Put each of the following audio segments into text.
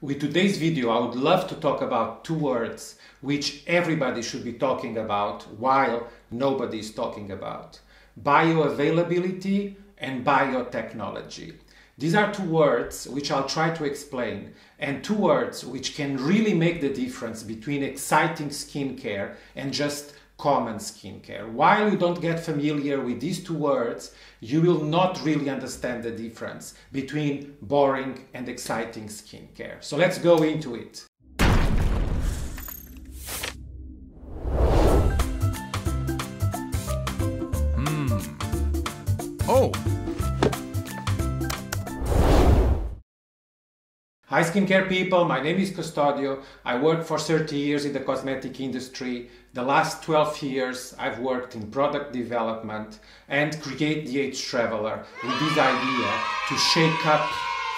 With today's video, I would love to talk about two words which everybody should be talking about while nobody is talking about: bioavailability and biotechnology. These are two words which I'll try to explain, and two words which can really make the difference between exciting skincare and just common skincare. While you don't get familiar with these two words, you will not really understand the difference between boring and exciting skincare. So let's go into it. Oh! Hi skincare people, my name is Custodio. I worked for 30 years in the cosmetic industry. The last 12 years I've worked in product development and create theagetraveller with this idea to shake up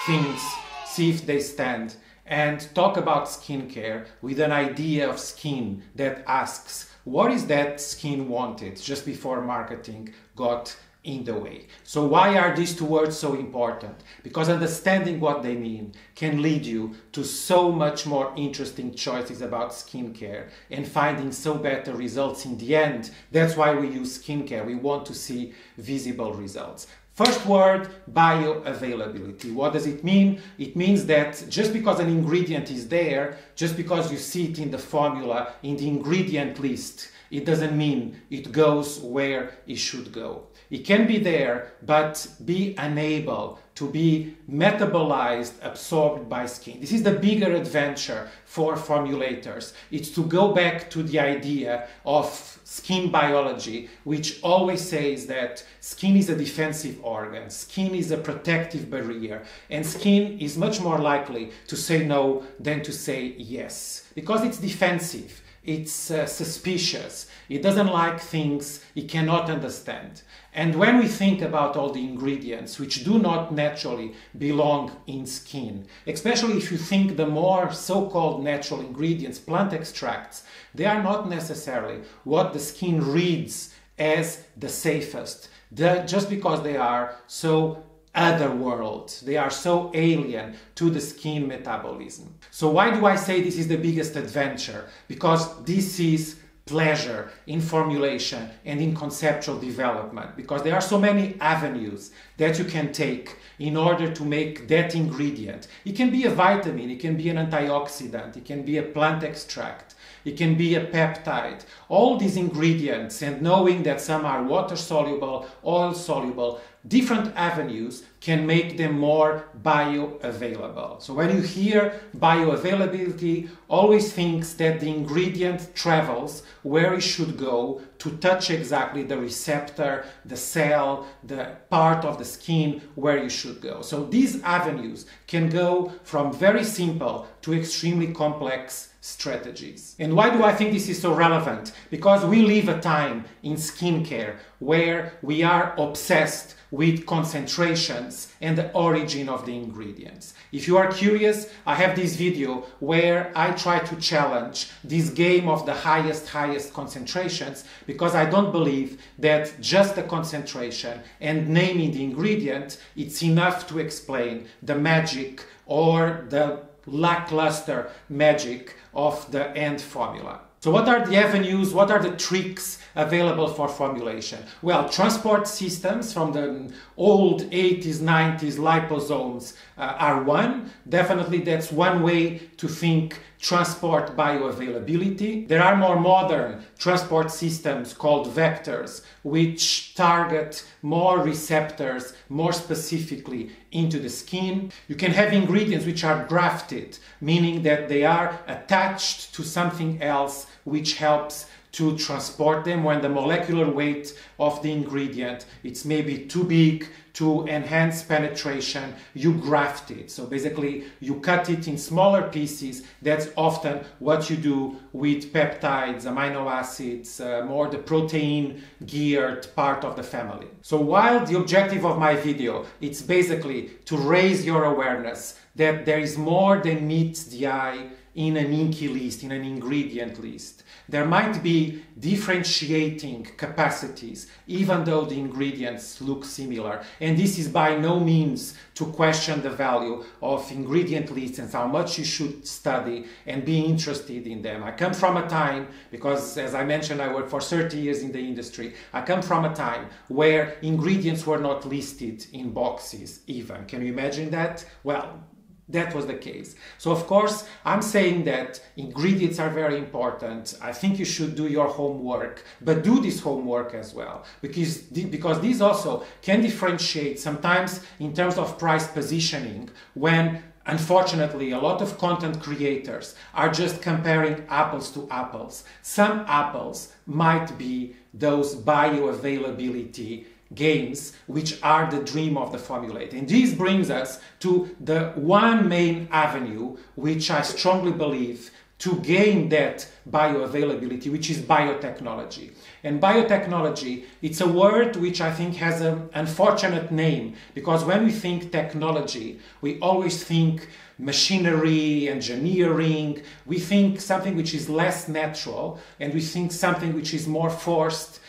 things, see if they stand, and talk about skincare with an idea of skin that asks, what is that skin wanted, just before marketing got in the way. So why are these two words so important? Because understanding what they mean can lead you to so much more interesting choices about skincare and finding so better results in the end. That's why we use skincare. We want to see visible results. First word, bioavailability. What does it mean? It means that just because an ingredient is there, just because you see it in the formula, in the ingredient list, it doesn't mean it goes where it should go. It can be there, but be unable to be metabolized, absorbed by skin. This is the bigger adventure for formulators. It's to go back to the idea of skin biology, which always says that skin is a defensive organ, skin is a protective barrier, and skin is much more likely to say no than to say yes, because it's defensive. It's suspicious, it doesn't like things it cannot understand. And when we think about all the ingredients which do not naturally belong in skin, especially if you think the more so-called natural ingredients, plant extracts, they are not necessarily what the skin reads as the safest, just because they are so other world. They are so alien to the skin metabolism. So why do I say this is the biggest adventure? Because this is pleasure in formulation and in conceptual development, because there are so many avenues that you can take in order to make that ingredient. It can be a vitamin, it can be an antioxidant, it can be a plant extract, it can be a peptide. All these ingredients, and knowing that some are water soluble, oil soluble, different avenues can make them more bioavailable. So when you hear bioavailability, always think that the ingredient travels where it should go to touch exactly the receptor, the cell, the part of the skin where you should go. So these avenues can go from very simple to extremely complex strategies. And why do I think this is so relevant? Because we live a time in skincare where we are obsessed with concentrations and the origin of the ingredients. If you are curious, I have this video where I try to challenge this game of the highest concentrations, because I don't believe that just the concentration and naming the ingredient, it's enough to explain the magic or the lackluster magic of the end formula. So what are the avenues, what are the tricks available for formulation? Well, transport systems from the old 80s, 90s liposomes are one. Definitely that's one way to think transport bioavailability. There are more modern transport systems called vectors, which target more receptors more specifically into the skin. You can have ingredients which are grafted, meaning that they are attached to something else which helps to transport them when the molecular weight of the ingredient it's maybe too big to enhance penetration. You graft it. So basically you cut it in smaller pieces. That's often what you do with peptides, amino acids, more the protein geared part of the family. So while the objective of my video it's basically to raise your awareness that there is more than meets the eye in an inky list, in an ingredient list. There might be differentiating capacities, even though the ingredients look similar. And this is by no means to question the value of ingredient lists and how much you should study and be interested in them. I come from a time, because as I mentioned, I worked for 30 years in the industry. I come from a time where ingredients were not listed in boxes even. Can you imagine that? Well, that was the case. So of course, I'm saying that ingredients are very important. I think you should do your homework, but do this homework as well, because these also can differentiate sometimes in terms of price positioning when unfortunately a lot of content creators are just comparing apples to apples. Some apples might be those bioavailability games, which are the dream of the formulator. And this brings us to the one main avenue, which I strongly believe to gain that bioavailability, which is biotechnology. And biotechnology, it's a word which I think has an unfortunate name, because when we think technology, we always think machinery, engineering, we think something which is less natural, and we think something which is more forced.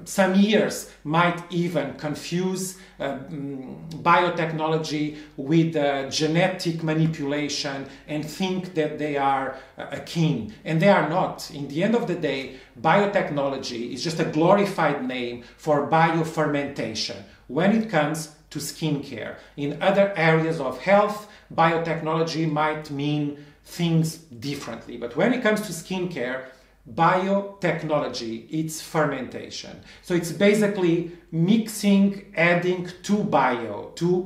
Some years might even confuse biotechnology with genetic manipulation and think that they are akin, and they are not. In the end of the day, biotechnology is just a glorified name for biofermentation when it comes to skincare. In other areas of health, biotechnology might mean things differently, but when it comes to skincare, biotechnology, it's fermentation. So it's basically mixing, adding to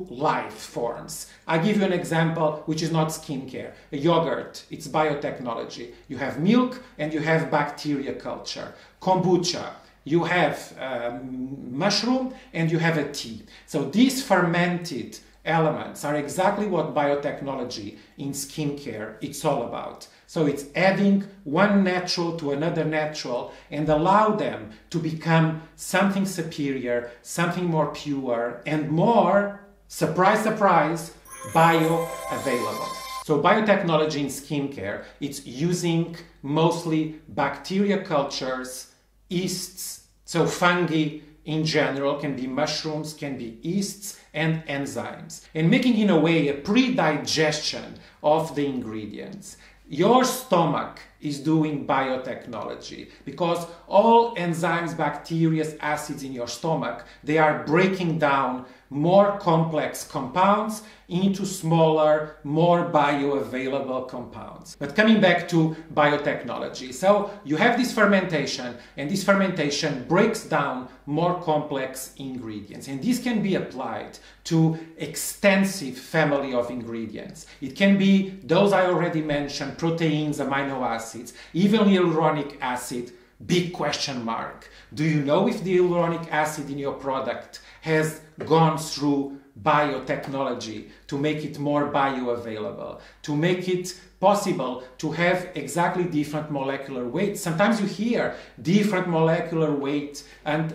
life forms. I give you an example which is not skincare. A yogurt, it's biotechnology. You have milk and you have bacteria culture. Kombucha, you have mushroom and you have a tea. So these fermented elements are exactly what biotechnology in skincare it's all about. So it's adding one natural to another natural and allow them to become something superior, something more pure and more, surprise, surprise, bioavailable. So biotechnology in skincare, it's using mostly bacteria cultures, yeasts, so fungi in general, can be mushrooms, can be yeasts and enzymes, and making in a way a pre-digestion of the ingredients. Your stomach is doing biotechnology because all enzymes, bacteria, acids in your stomach, they are breaking down more complex compounds into smaller, more bioavailable compounds. But coming back to biotechnology, so you have this fermentation, and this fermentation breaks down more complex ingredients, and this can be applied to extensive family of ingredients. It can be those I already mentioned, proteins, amino acids, even hyaluronic acid. Big question mark. Do you know if the hyaluronic acid in your product has gone through biotechnology to make it more bioavailable, to make it possible to have exactly different molecular weights? Sometimes you hear different molecular weight and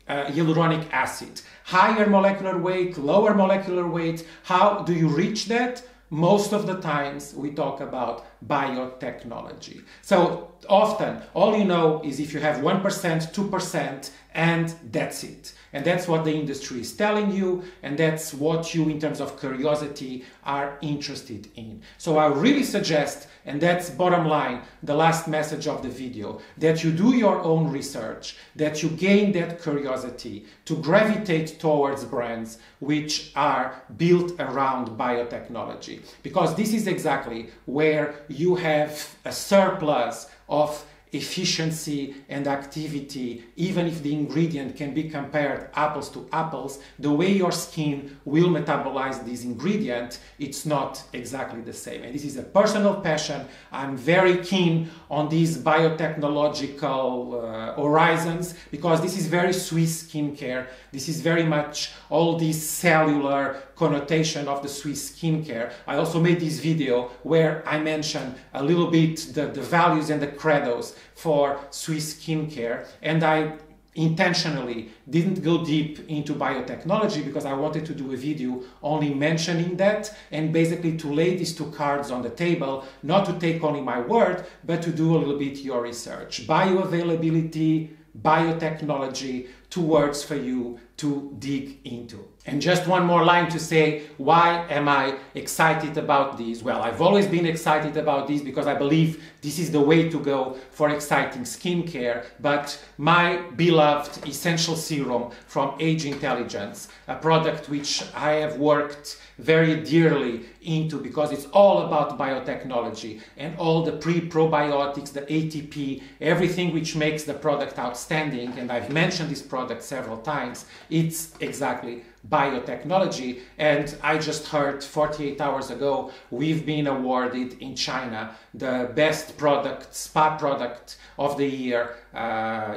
hyaluronic acid, higher molecular weight, lower molecular weight. How do you reach that? Most of the times we talk about biotechnology. So often all you know is if you have 1%, 2%, and that's it. And that's what the industry is telling you, and that's what you, in terms of curiosity, are interested in. So I really suggest, and that's bottom line, the last message of the video, that you do your own research, that you gain that curiosity to gravitate towards brands which are built around biotechnology. Because this is exactly where you have a surplus of efficiency and activity. Even if the ingredient can be compared apples to apples, the way your skin will metabolize this ingredient, it's not exactly the same. And this is a personal passion. I'm very keen on these biotechnological horizons, because this is very Swiss skincare. This is very much all this cellular connotation of the Swiss skincare. I also made this video where I mention a little bit the values and the credos for Swiss skincare, and I intentionally didn't go deep into biotechnology because I wanted to do a video only mentioning that and basically to lay these two cards on the table, not to take only my word, but to do a little bit your research. Bioavailability, biotechnology, two words for you to dig into. And just one more line to say, why am I excited about these? Well, I've always been excited about these because I believe this is the way to go for exciting skincare. But my beloved essential serum from Age Intelligence, a product which I have worked very dearly into because it's all about biotechnology and all the pre-probiotics, the ATP, everything which makes the product outstanding. And I've mentioned this product several times. It's exactly biotechnology, and I just heard 48 hours ago we've been awarded in China the best product, spa product of the year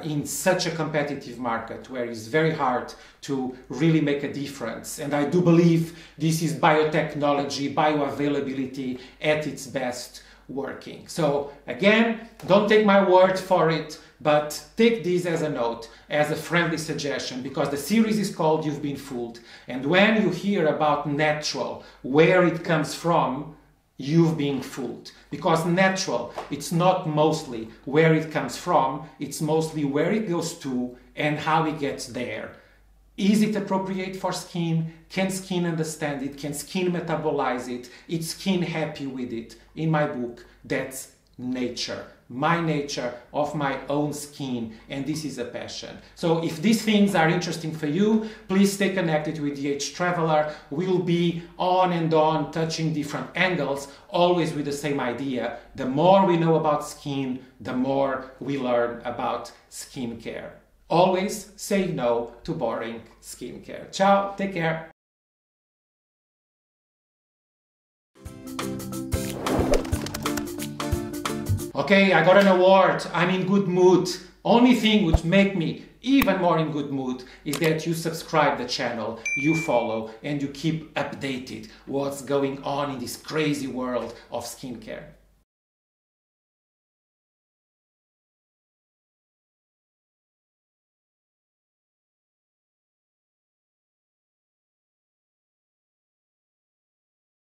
in such a competitive market where it's very hard to really make a difference. And I do believe this is biotechnology, bioavailability at its best working. So again, don't take my word for it, but take this as a note, as a friendly suggestion, because the series is called You've Been Fooled. And when you hear about natural, where it comes from, you've been fooled. Because natural, it's not mostly where it comes from, it's mostly where it goes to and how it gets there. Is it appropriate for skin? Can skin understand it? Can skin metabolize it? Is skin happy with it? In my book, that's nature. My nature of my own skin, and this is a passion. So if these things are interesting for you, please stay connected with theagetraveller. We'll be on and on touching different angles, always with the same idea. The more we know about skin, the more we learn about skincare. Always say no to boring skincare. Ciao, take care. Okay, I got an award. I'm in good mood. Only thing which make me even more in good mood is that you subscribe the channel, you follow, and you keep updated what's going on in this crazy world of skincare.